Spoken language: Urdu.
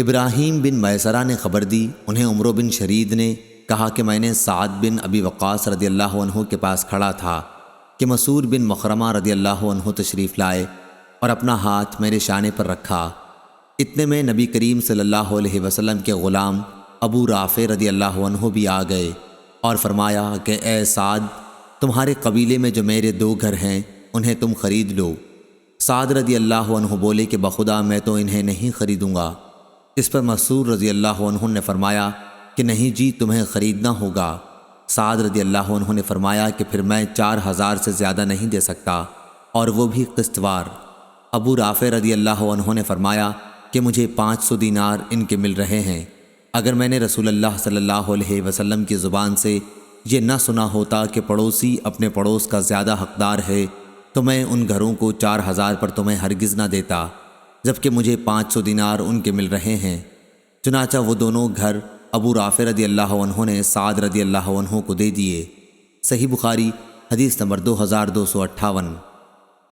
ابراہیم بن میسرہ نے خبر دی، انہیں عمرو بن شرید نے کہا کہ میں نے سعد بن ابی وقاص رضی اللہ عنہ کے پاس کھڑا تھا کہ مسعود بن مخرمہ رضی اللہ عنہ تشریف لائے اور اپنا ہاتھ میرے شانے پر رکھا۔ اتنے میں نبی کریم صلی اللہ علیہ وسلم کے غلام ابو رافع رضی اللہ عنہ بھی آ گئے اور فرمایا کہ اے سعد، تمہارے قبیلے میں جو میرے 2 گھر ہیں انہیں تم خرید لو۔ سعد رضی اللہ عنہ بولے کہ بخدا میں تو انہیں نہیں خریدوں گا۔ اس پر مسعود رضی اللہ عنہ نے فرمایا کہ نہیں جی، تمہیں خریدنا ہوگا۔ سعد رضی اللہ عنہ نے فرمایا کہ پھر میں 4000 سے زیادہ نہیں دے سکتا، اور وہ بھی قسط وار۔ ابو رافع رضی اللہ عنہ نے فرمایا کہ مجھے 500 دینار ان کے مل رہے ہیں۔ اگر میں نے رسول اللہ صلی اللہ علیہ وسلم کی زبان سے یہ نہ سنا ہوتا کہ پڑوسی اپنے پڑوس کا زیادہ حقدار ہے تو میں ان گھروں کو 4000 پر تمہیں ہرگز نہ دیتا، جبکہ مجھے 500 دینار ان کے مل رہے ہیں۔ چنانچہ وہ دونوں گھر ابو رافع رضی اللہ عنہ نے سعد رضی اللہ عنہ کو دے دیے۔ صحیح بخاری حدیث نمبر 2258۔